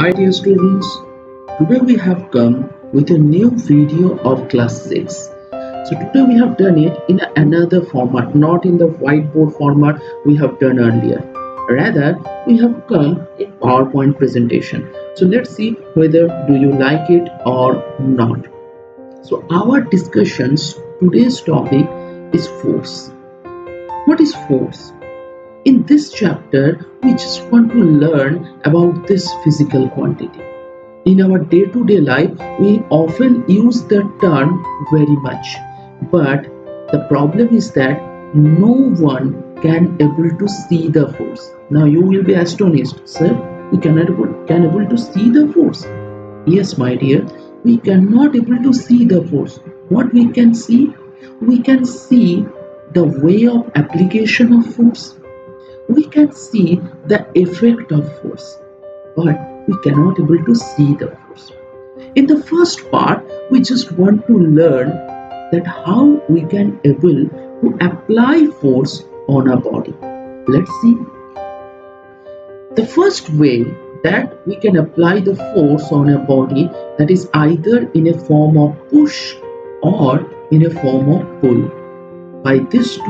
Hi dear students, today we have come with a new video of class 6. So today we have done it in another format, not in the whiteboard format we have done earlier. Rather, we have come in PowerPoint presentation. So let's see whether do you like it or not. So our discussions, today's topic is force. What is force? In this chapter, we just want to learn about this physical quantity. In our day-to-day life, we often use the term very much, but the problem is that no one can able to see the force. Now you will be astonished, sir, we can able to see the force. Yes, my dear, we cannot able to see the force. What we can see? We can see the way of application of force. We can see the effect of force, but we cannot able to see the force. In the first part, we just want to learn that how we can able to apply force on a body. Let's see. The first way that we can apply the force on a body, that is either in a form of push or in a form of pull. By these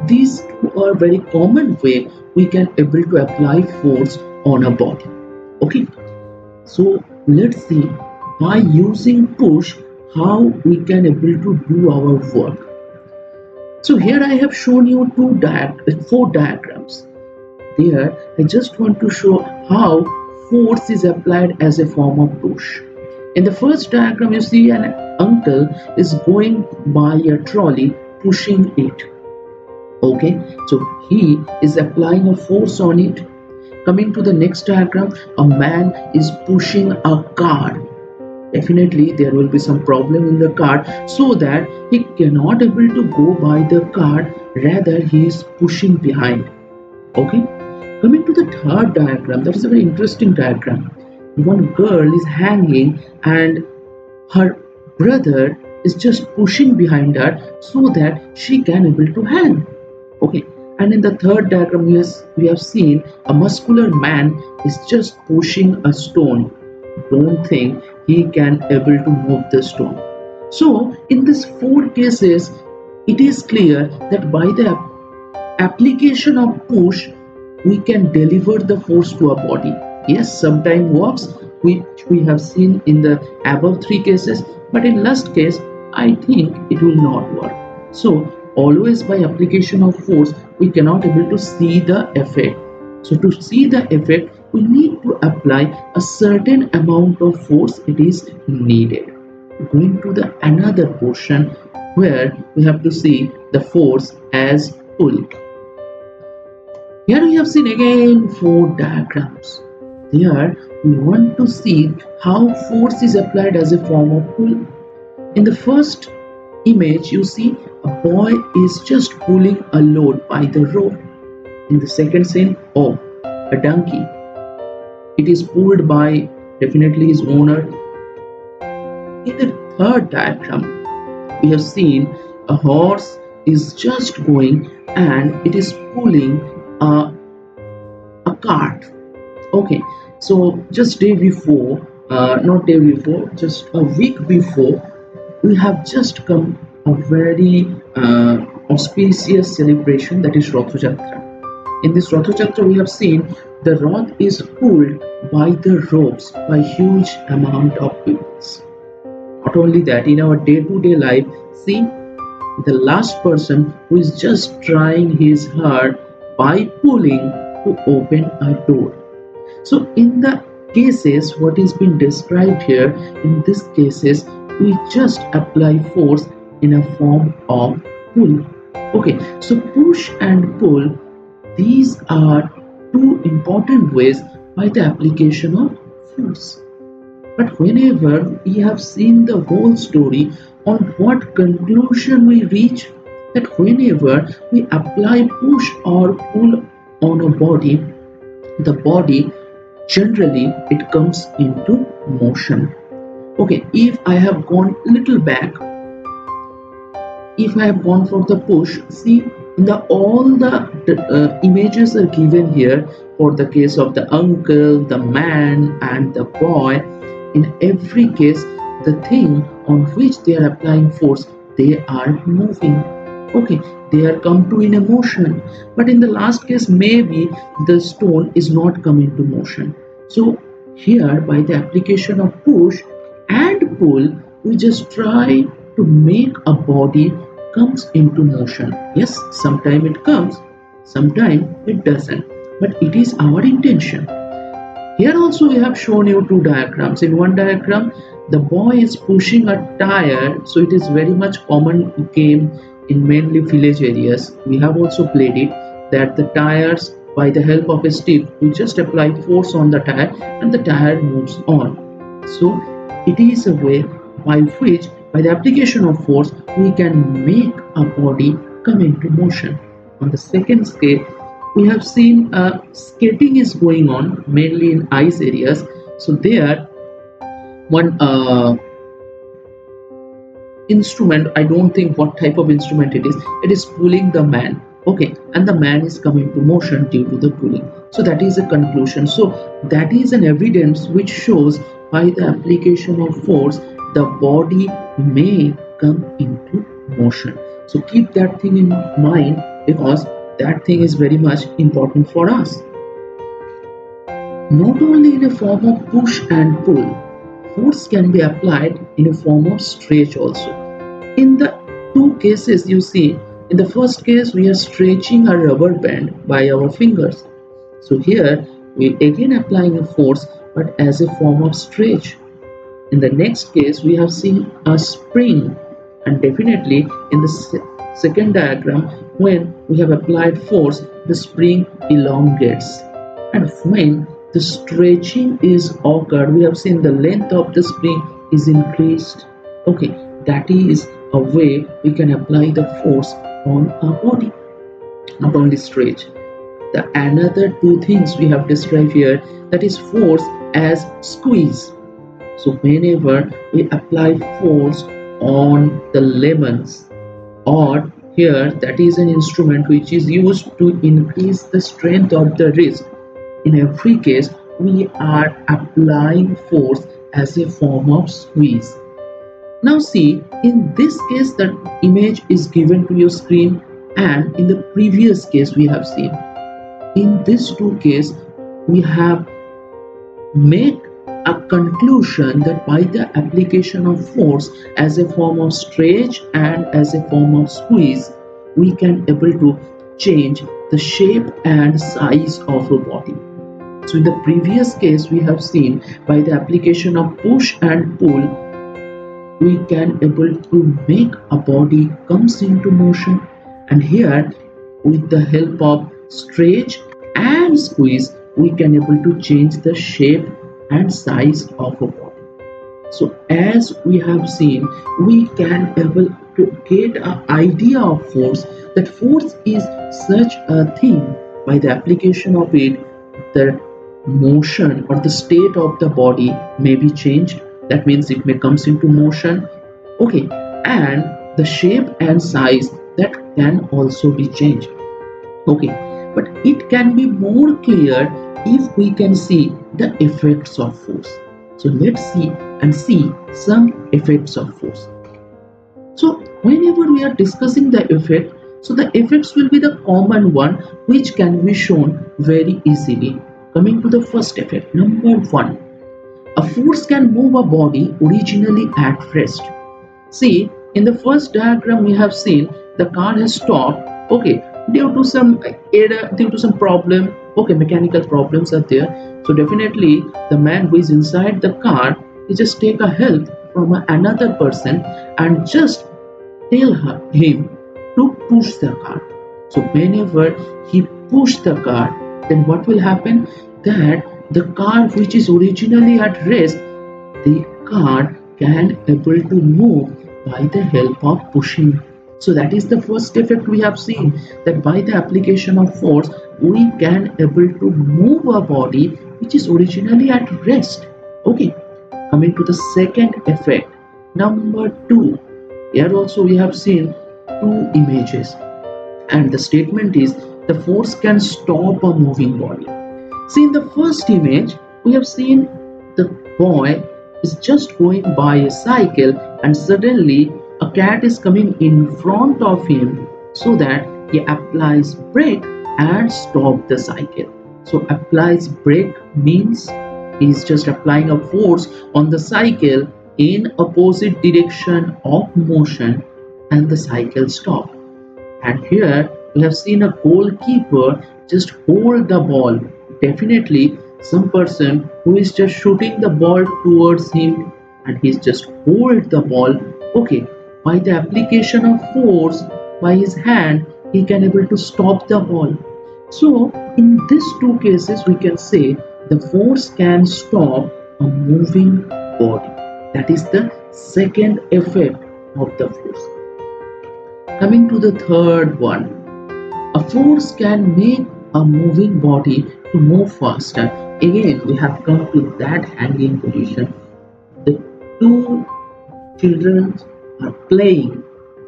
these two are very common way we can able to apply force on a body. Okay, so let's see by using push how we can able to do our work. So here I have shown you four diagrams. There I just want to show how force is applied as a form of push. In the first diagram you see an uncle is going by a trolley pushing it. Okay, so he is applying a force on it. Coming to the next diagram, a man is pushing a car. Definitely there will be some problem in the car, so that he cannot able to go by the car, rather he is pushing behind. Okay, coming to the third diagram, that is a very interesting diagram. One girl is hanging and her brother is just pushing behind her so that she can able to hang. Okay, and in the third diagram we have seen a muscular man is just pushing a stone. Don't think he can able to move the stone. So in these four cases, it is clear that by the application of push, we can deliver the force to a body. Yes, sometimes works, which we have seen in the above three cases, but in last case, I think it will not work. So always by application of force, we cannot able to see the effect. So to see the effect, we need to apply a certain amount of force it is needed. Going to the another portion where we have to see the force as pull. Here we have seen again four diagrams. Here we want to see how force is applied as a form of pull. In the first image you see a boy is just pulling a load by the rope. In the second scene, oh, a donkey. It is pulled by definitely his owner. In the third diagram, we have seen a horse is just going and it is pulling a cart. Okay, so just day before, not day before, just a week before, we have just come a very auspicious celebration, that is Rath Yatra. In this Rath Yatra, we have seen the Rath is pulled by the ropes by huge amount of people. Not only that, in our day-to-day life, see the last person who is just trying his hard by pulling to open a door. So in the cases what is being described here, in these cases we just apply force in a form of pull. Okay, so push and pull, these are two important ways by the application of force. But whenever we have seen the whole story, on what conclusion we reach, that whenever we apply push or pull on a body, the body generally it comes into motion. Okay, if I have gone little back, if I have gone for the push, see in the all the images are given here, for the case of the uncle, the man, and the boy, in every case, the thing on which they are applying force, they are moving. Okay, they are come to in a motion. But in the last case, maybe the stone is not coming to motion. So here, by the application of push and pull, we just try to make a body comes into motion. Yes, sometime it comes, sometime it doesn't, but it is our intention. Here also we have shown you two diagrams. In one diagram, the boy is pushing a tire, so it is very much common game in mainly village areas. We have also played it, that the tires, by the help of a stick, we just apply force on the tire and the tire moves on. So it is a way by which, by the application of force, we can make a body come into motion. On the second scale, we have seen skating is going on mainly in ice areas. So there, one instrument, I don't think what type of instrument it is pulling the man. Okay, and the man is coming to motion due to the pulling. So that is a conclusion. So that is an evidence which shows by the application of force, the body may come into motion. So keep that thing in mind, because that thing is very much important for us. Not only in a form of push and pull, force can be applied in a form of stretch also. In the two cases, you see, in the first case we are stretching a rubber band by our fingers. So here we again applying a force, but as a form of stretch. In the next case, we have seen a spring, and definitely in the second diagram, when we have applied force, the spring elongates, and when the stretching is occurred, we have seen the length of the spring is increased. Okay, that is a way we can apply the force on our body, not only stretch. The another two things we have described here, that is force as squeeze. So whenever we apply force on the lemons, or here that is an instrument which is used to increase the strength of the wrist, in every case we are applying force as a form of squeeze. Now see, in this case the image is given to your screen, and in the previous case we have seen. In these two cases we have made a conclusion that by the application of force as a form of stretch and as a form of squeeze, we can able to change the shape and size of a body. So in the previous case we have seen, by the application of push and pull, we can able to make a body comes into motion, and here with the help of stretch and squeeze, we can able to change the shape and size of a body. So as we have seen, we can able to get an idea of force, that force is such a thing, by the application of it, the motion or the state of the body may be changed. That means it may comes into motion. Okay, and the shape and size, that can also be changed. Okay, but it can be more clear if we can see the effects of force. So let's see some effects of force. So whenever we are discussing the effect, so the effects will be the common one which can be shown very easily. Coming to the first effect, number one, a force can move a body originally at rest. See, in the first diagram we have seen the car has stopped, okay, due to some error, due to some problem, okay, mechanical problems are there. So definitely the man who is inside the car, he just take a help from another person and just tell him to push the car. So whenever he push the car, then what will happen? That the car which is originally at rest, the car can able to move by the help of pushing. So that is the first effect we have seen, that by the application of force we can able to move a body which is originally at rest. Okay, coming to the second effect, number two, here also we have seen two images, and the statement is the force can stop a moving body. See, in the first image, we have seen the boy is just going by a cycle, and suddenly a cat is coming in front of him, so that he applies brake and stop the cycle. So applies brake means he is just applying a force on the cycle in opposite direction of motion, and the cycle stops. And here we have seen a goalkeeper just hold the ball. Definitely some person who is just shooting the ball towards him, and he's just hold the ball. Okay, by the application of force by his hand, he can able to stop the ball. So in these two cases we can say the force can stop a moving body. That is the second effect of the force. Coming to the third one, a force can make a moving body to move faster. Again, we have come to that hanging position. The two children are playing,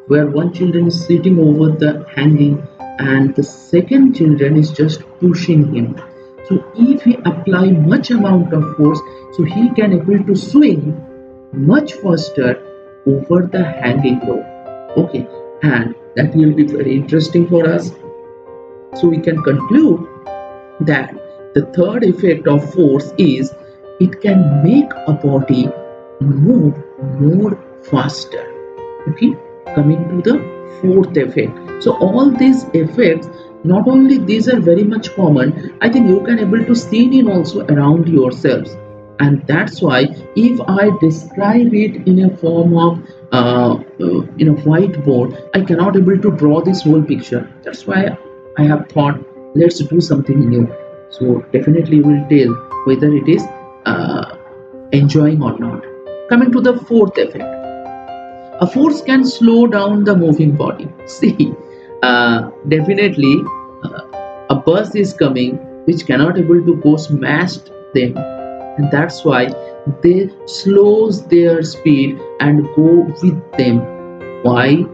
where one children is sitting over the hanging and the second children is just pushing him. So if he apply much amount of force, so he can able to swing much faster over the hanging rope. Okay, and that will be very interesting for us. So we can conclude that the third effect of force is it can make a body move more faster. Okay, coming to the fourth effect. So all these effects, not only these are very much common, I think you can able to see it also around yourselves. And that's why if I describe it in a form of in a whiteboard, I cannot able to draw this whole picture. That's why I have thought, let's do something new. So definitely you will tell whether it is enjoying or not. Coming to the fourth effect, a force can slow down the moving body. See, definitely a bus is coming which cannot able to go smash them, and that's why they slows their speed and go with them. Why?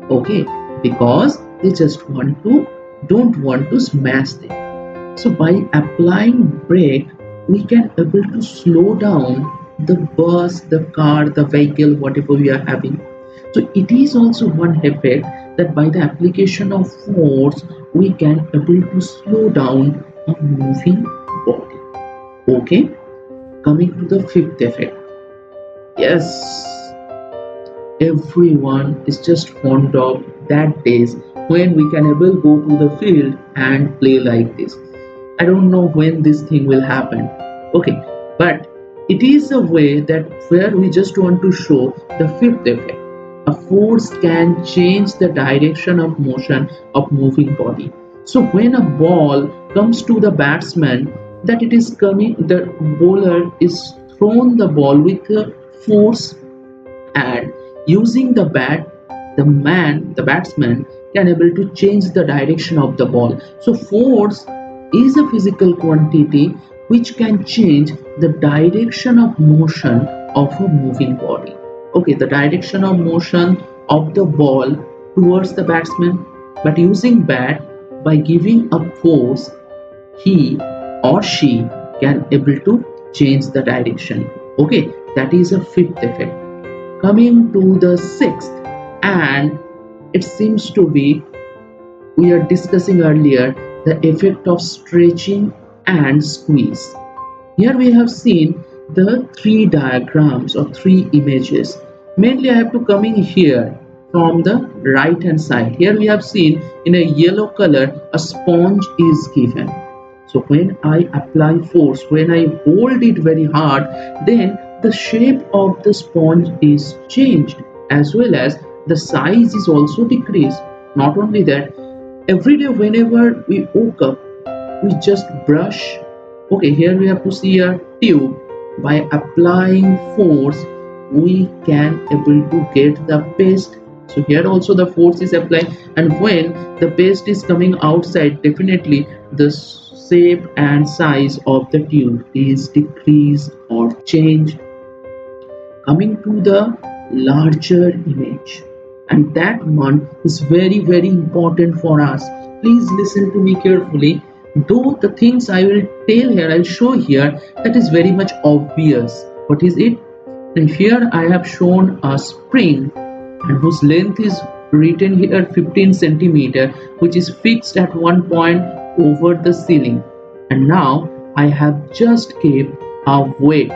Okay, because they just don't want to smash them. So by applying brake, we can able to slow down the bus, the car, the vehicle, whatever we are having. So it is also one effect that by the application of force, we can able to slow down a moving body. Okay, coming to the fifth effect. Yes, everyone is just fond of that days when we can able go to the field and play like this. I don't know when this thing will happen. Okay, but it is a way that where we just want to show the fifth effect. A force can change the direction of motion of moving body. So when a ball comes to the batsman, that it is coming, the bowler is thrown the ball with a force, and using the bat, the batsman can able to change the direction of the ball. So force is a physical quantity which can change the direction of motion of a moving body. Okay, the direction of motion of the ball towards the batsman, but using bat, by giving a force, he or she can able to change the direction. Okay, that is a fifth effect. Coming to the sixth, and it seems to be we are discussing earlier the effect of stretching and squeeze. Here we have seen the three diagrams or three images. Mainly I have to come in here from the right hand side. Here we have seen in a yellow color a sponge is given. So when I apply force, when I hold it very hard, then the shape of the sponge is changed, as well as the size is also decreased. Not only that, every day whenever we woke up, we just brush. Okay, here we have to see a tube. By applying force, we can able to get the paste. So here also the force is applied, and when the paste is coming outside, definitely the shape and size of the tube is decreased or changed. Coming to the larger image, and that one is very important for us. Please listen to me carefully. Though the things I will tell here, I'll show here, that is very much obvious. What is it? And here I have shown a spring and whose length is written here 15 centimeter, which is fixed at one point over the ceiling. And now I have just kept a weight.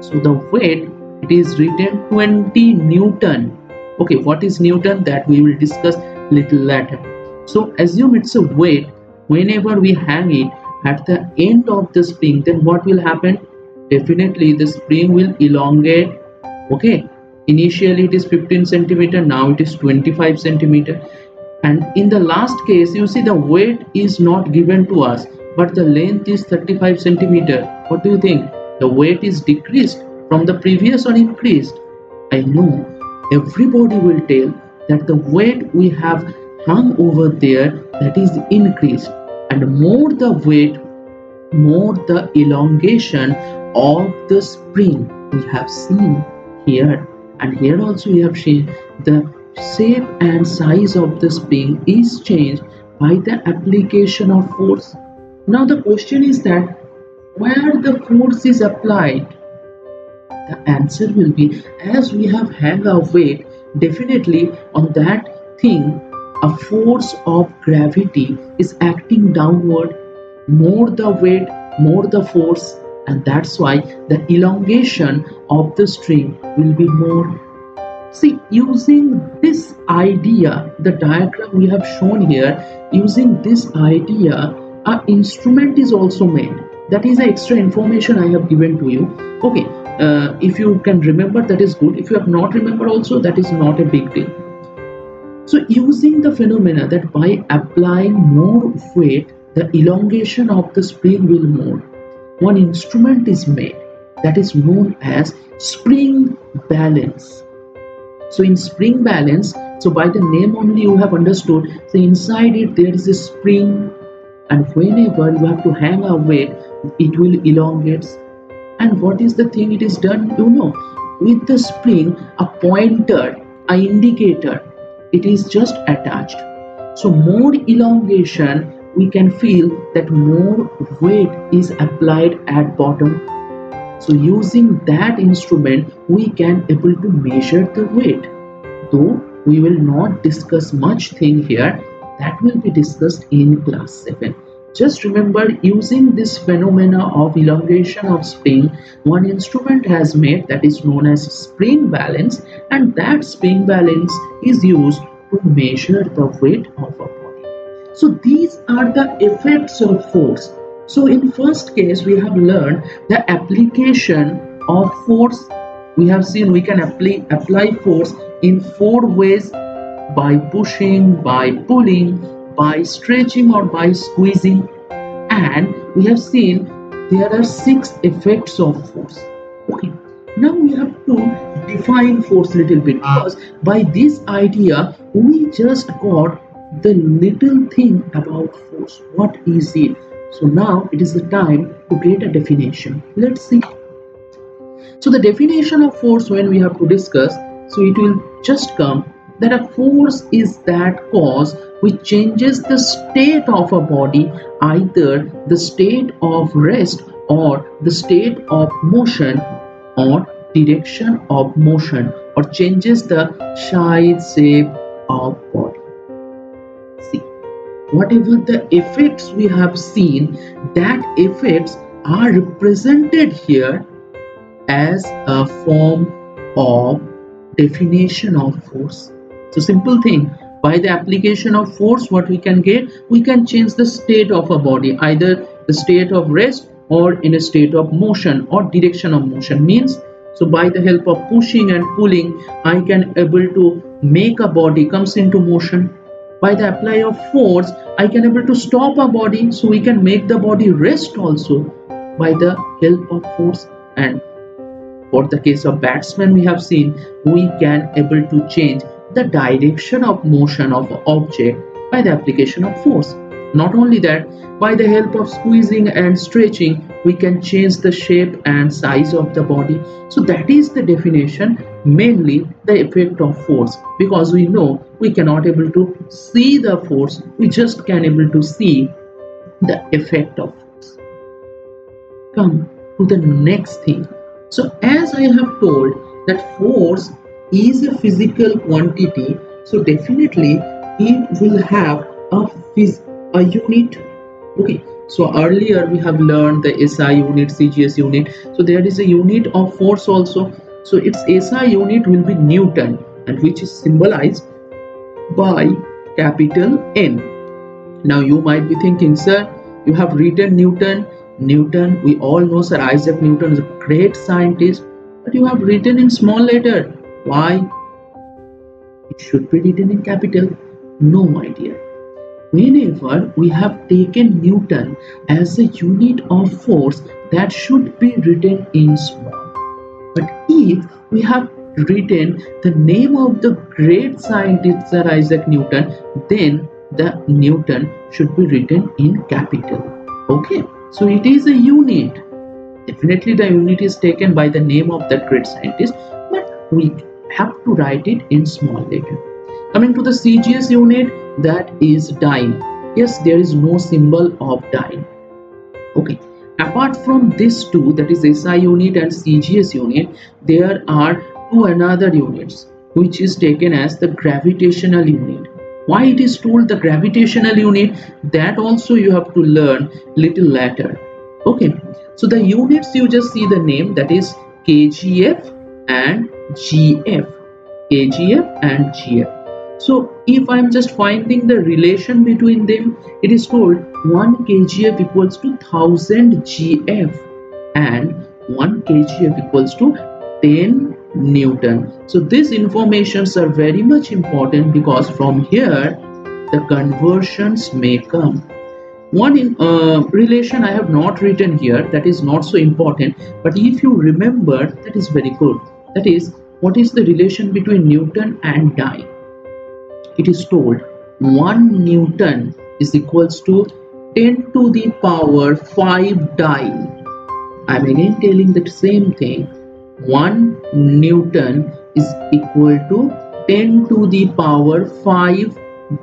So the weight, it is written 20 Newton. Okay, what is Newton? That we will discuss little later. So assume it's a weight. Whenever we hang it at the end of the spring, then what will happen? Definitely the spring will elongate. Okay, initially it is 15 centimeter, now it is 25 centimeter. And in the last case, you see the weight is not given to us, but the length is 35 centimeter. What do you think? The weight is decreased from the previous or increased? I know everybody will tell that the weight we have hung over there, that is increased. And more the weight, more the elongation of the spring we have seen here. And here also we have seen the shape and size of the spring is changed by the application of force. Now the question is that where the force is applied? The answer will be, as we have hung a weight, definitely on that thing a force of gravity is acting downward. More the weight, more the force, and that's why the elongation of the string will be more. See, using this idea, the diagram we have shown here, using this idea, an instrument is also made. That is the extra information I have given to you. Okay, if you can remember, that is good. If you have not remembered also, that is not a big deal. So using the phenomena that by applying more weight, the elongation of the spring will more, one instrument is made that is known as spring balance. So in spring balance, so by the name only you have understood, so inside it there is a spring, and whenever you have to hang a weight, it will elongate. And what is the thing it is done? You know, with the spring, a pointer, a indicator, it is just attached. So more elongation, we can feel that more weight is applied at bottom. So using that instrument, we can able to measure the weight. Though we will not discuss much thing here, that will be discussed in class 7. Just remember, using this phenomena of elongation of spring, one instrument has made that is known as spring balance, and that spring balance is used to measure the weight of a body. So these are the effects of force. So in first case, we have learned the application of force. We have seen we can apply force in 4 ways: by pushing, by pulling, by stretching, or by squeezing. And we have seen there are 6 effects of force. Okay, now we have to define force a little bit, because by this idea we just got the little thing about force. What is it? So now it is the time to get a definition. Let's see. So the definition of force, when we have to discuss, so it will just come that a force is that cause which changes the state of a body, either the state of rest or the state of motion or direction of motion, or changes the size, shape of body. See, whatever the effects we have seen, that effects are represented here as a form of definition of force. So simple thing, by the application of force, what we can get, we can change the state of a body, either the state of rest or in a state of motion or direction of motion. Means, so by the help of pushing and pulling, I can able to make a body comes into motion. By the apply of force, I can able to stop a body, so we can make the body rest also by the help of force. And for the case of batsman, we have seen we can able to change the direction of motion of an object by the application of force. Not only that, by the help of squeezing and stretching, we can change the shape and size of the body. So that is the definition, mainly the effect of force, because we know we cannot able to see the force, we just can able to see the effect of force. Come to the next thing. So as I have told that force is a physical quantity, so definitely it will have a unit. Okay, so earlier we have learned the SI unit, CGS unit. So there is a unit of force also. So its SI unit will be Newton, and which is symbolized by capital N. Now you might be thinking, sir, you have written Newton. Newton, we all know Sir Isaac Newton is a great scientist, but you have written in small letter. Why? It should be written in capital. No, my dear. Whenever we have taken Newton as a unit of force, that should be written in small. But if we have written the name of the great scientist Sir Isaac Newton, then the Newton should be written in capital. Okay, so it is a unit. Definitely the unit is taken by the name of that great scientist, but we have to write it in small letter. Coming to the CGS unit, that is dyne. Yes, there is no symbol of dyne. Okay, apart from these two, that is SI unit and CGS unit, there are two another units which is taken as the gravitational unit. Why it is told the gravitational unit, that also you have to learn little later. Okay, so the units you just see the name, that is kgf and gf. kgf and gf. So if I am just finding the relation between them, it is told 1 kgf equals to 1000 gf and 1 kgf equals to 10 Newton. So these informations are very much important because from here the conversions may come. One relation I have not written here, that is not so important, but if you remember, that is very good. That is, what is the relation between Newton and dyne? It is told 1 Newton is equals to 10 to the power 5 dyne. I am again telling the same thing. 1 Newton is equal to 10 to the power 5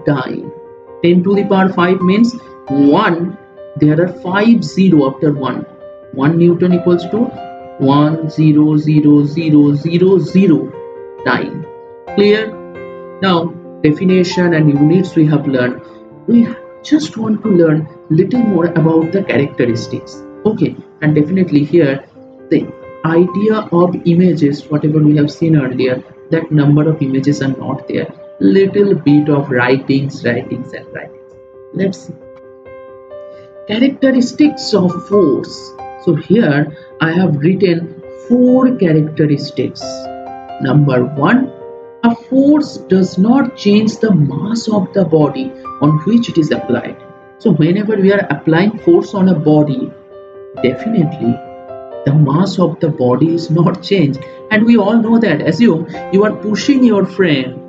dyne. 10 to the power 5 means 1, there are 5 0 after 1. 1 Newton equals to 1 0 0 0 0 0 dyne. Clear? Now definition and units we have learned. We just want to learn little more about the characteristics. Okay, and definitely here the idea of images, whatever we have seen earlier, that number of images are not there. Little bit of writings. Let's see. Characteristics of force. So here I have written 4 characteristics. Number 1, a force does not change the mass of the body on which it is applied. So whenever we are applying force on a body, definitely the mass of the body is not changed. And we all know that. Assume you are pushing your friend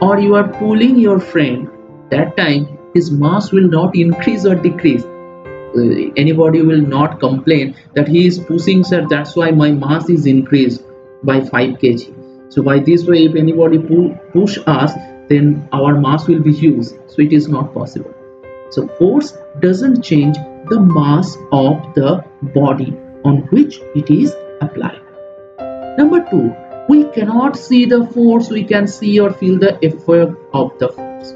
or you are pulling your friend, that time his mass will not increase or decrease. Anybody will not complain that he is pushing, sir, that's why my mass is increased by 5 kg. So by this way, if anybody push us, then our mass will be huge. So it is not possible. So force doesn't change the mass of the body on which it is applied. Number 2, we cannot see the force, we can see or feel the effect of the force.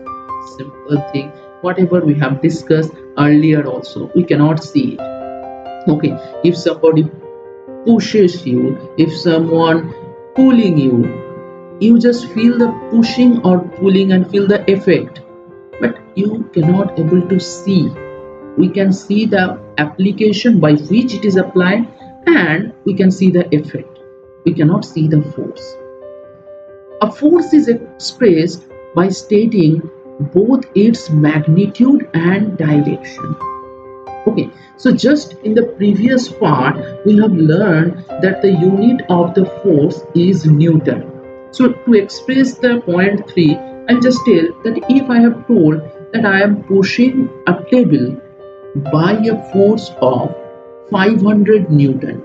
Simple thing, whatever we have discussed earlier also, we cannot see it. Okay, if somebody pushes you, if someone pulling you, you just feel the pushing or pulling and feel the effect, but you cannot able to see. We can see the application by which it is applied and we can see the effect. We cannot see the force. A force is expressed by stating both its magnitude and direction. Okay, so just in the previous part we have learned that the unit of the force is Newton. So to express the point 3, I'll just tell that if I have told that I am pushing a table by a force of 500 Newton.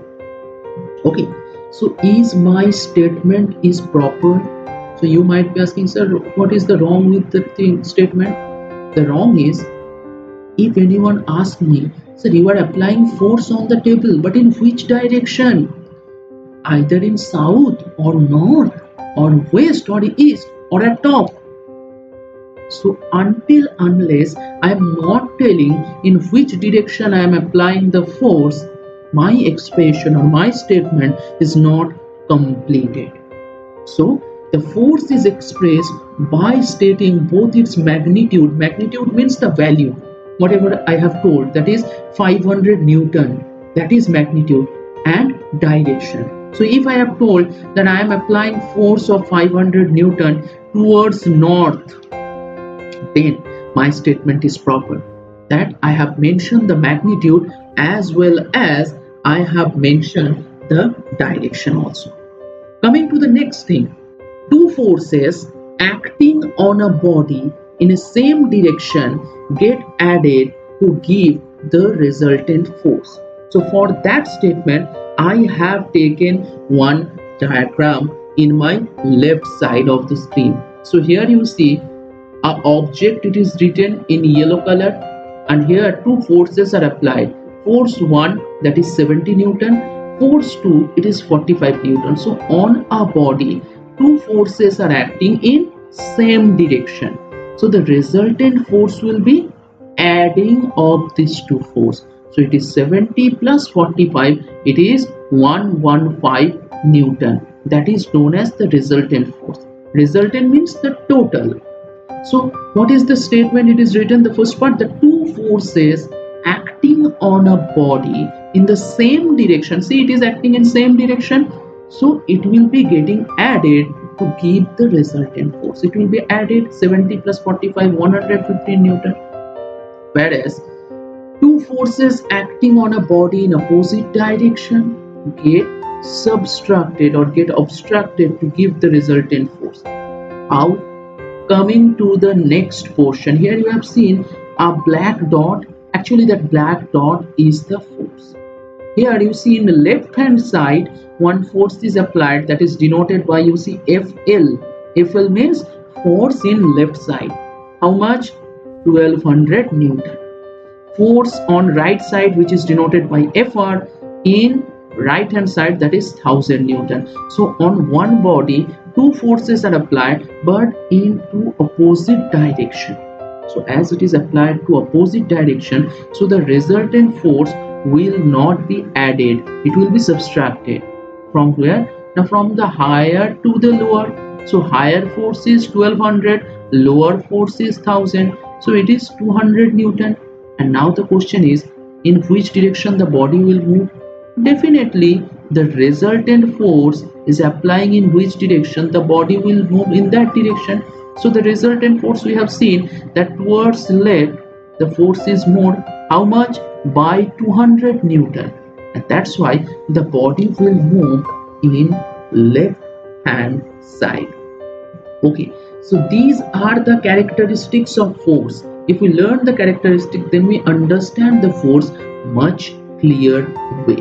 Okay, so is my statement is proper? So you might be asking, sir, what is the wrong with the statement? The wrong is If anyone asks me, sir, you are applying force on the table, but in which direction? Either in south or north or west or east or at top. So unless I am not telling in which direction I am applying the force, my expression or my statement is not completed. So the force is expressed by stating both its magnitude. Magnitude means the value, whatever I have told, that is 500 Newton, that is magnitude, and direction. So if I have told that I am applying force of 500 Newton towards north, then my statement is proper, that I have mentioned the magnitude as well as I have mentioned the direction also. Coming to the next thing, two forces acting on a body in the same direction get added to give the resultant force. So for that statement, I have taken one diagram in my left side of the screen. So here you see an object, it is written in yellow color, and here two forces are applied. Force 1, that is 70 Newton, force 2, it is 45 Newton. So on a body, two forces are acting in same direction. So the resultant force will be adding of these two forces. So it is 70 plus 45, it is 115 Newton. That is known as the resultant force. Resultant means the total. So what is the statement? It is written, the first part, the two forces acting on a body in the same direction. See, it is acting in same direction. So it will be getting added to give the resultant force. It will be added 70 plus 45, 115 Newton. Whereas two forces acting on a body in opposite direction get subtracted or get obstructed to give the resultant force. How? Coming to the next portion, here you have seen a black dot. Actually that black dot is the force. Here you see in the left hand side one force is applied, that is denoted by, you see, FL. FL means force in left side. How much? 1200 Newton. Force on right side, which is denoted by FR, in right hand side, that is 1000 Newton. So on one body two forces are applied but in two opposite direction. So as it is applied to opposite direction, so the resultant force will not be added, it will be subtracted. From where? Now from the higher to the lower. So higher force is 1200, lower force is 1000, so it is 200 Newton. And now the question is, in which direction the body will move? Definitely the resultant force is applying in which direction, the body will move in that direction. So the resultant force, we have seen that towards left the force is more. How much? By 200 Newton. And that's why the body will move in left hand side. Okay, so these are the characteristics of force. If we learn the characteristic, then we understand the force much clear way.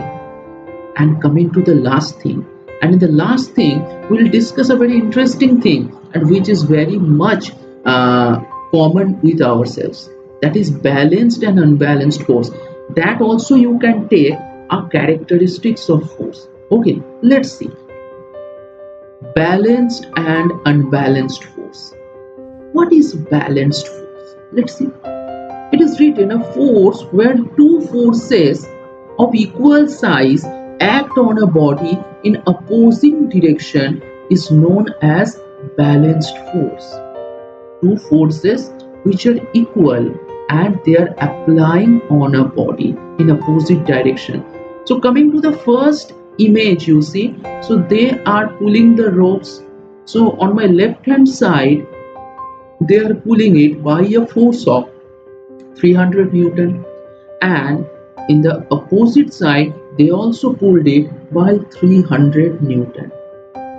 And coming to the last thing, and in the last thing we'll discuss a very interesting thing, and which is very much common with ourselves, that is balanced and unbalanced force. That also you can take a characteristics of force. Okay, let's see. Balanced and unbalanced force. What is balanced force? Let's see. It is written, a force where two forces of equal size act on a body in opposing direction is known as balanced force. Two forces which are equal and they are applying on a body in opposite direction. So coming to the first image, you see, so they are pulling the ropes. So on my left hand side they are pulling it by a force of 300 Newton, and in the opposite side they also pulled it by 300 Newton.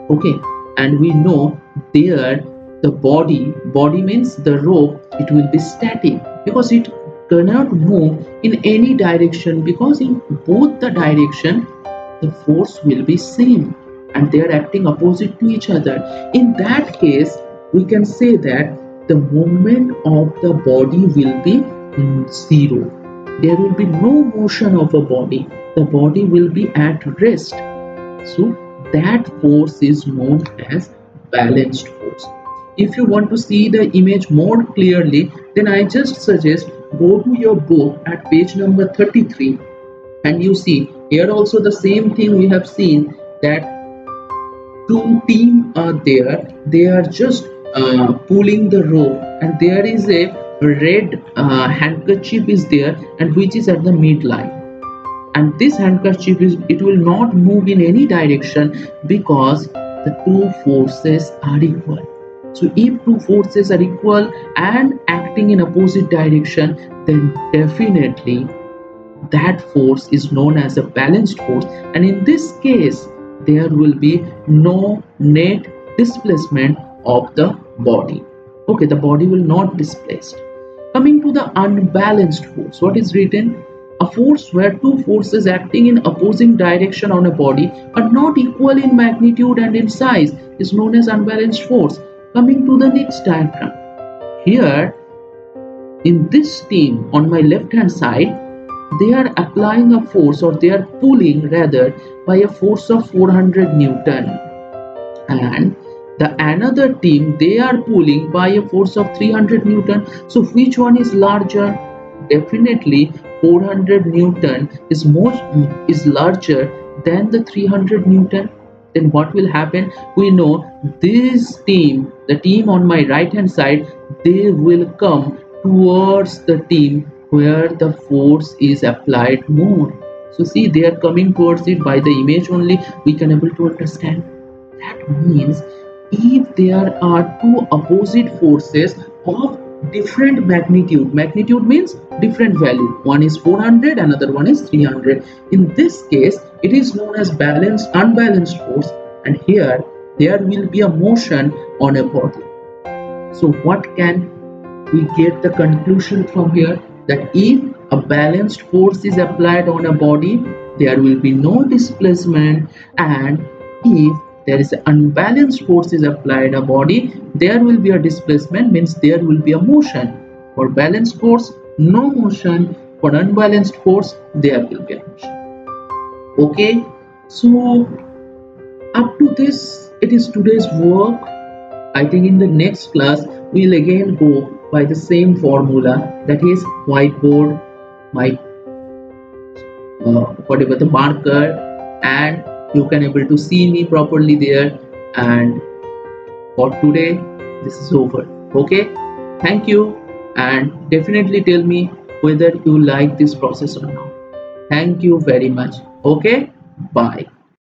Okay, and we know there the body means the rope, it will be static because it cannot move in any direction, because in both the direction the force will be same and they are acting opposite to each other. In that case we can say that the movement of the body will be zero. There will be no motion of a body. The body will be at rest. So that force is known as balanced force. If you want to see the image more clearly, then I just suggest go to your book at page number 33, and you see here also the same thing we have seen, that two team are there. They are just pulling the rope, and there is a red handkerchief is there, and which is at the midline. And this handkerchief is, it will not move in any direction because the two forces are equal. So if two forces are equal and acting in opposite direction, then definitely that force is known as a balanced force, and in this case there will be no net displacement of the body. Okay, the body will not displaced. Coming to the unbalanced force, what is written? A force where two forces acting in opposing direction on a body are not equal in magnitude and in size is known as unbalanced force. Coming to the next diagram, here in this team on my left hand side, they are applying a force, or they are pulling rather, by a force of 400 Newton, and the another team, they are pulling by a force of 300 Newton. So which one is larger? Definitely 400 Newton is larger than the 300 Newton. Then what will happen? We know this team, the team on my right hand side, they will come towards the team where the force is applied more. So see, they are coming towards it. By the image only we can able to understand. That means if there are two opposite forces of different magnitude means different value, one is 400, another one is 300, in this case it is known as unbalanced force, and here there will be a motion on a body. So what can we get the conclusion from here? That if a balanced force is applied on a body, there will be no displacement, and if there is an unbalanced force is applied a body, there will be a displacement, means there will be a motion. For balanced force, no motion. For unbalanced force, there will be a motion. Okay, so up to this, it is today's work. I think in the next class we'll again go by the same formula, that is whiteboard, my whatever the marker, and you can able to see me properly there. And for today this is over. Okay, thank you, and definitely tell me whether you like this process or not. Thank you very much. Okay, bye.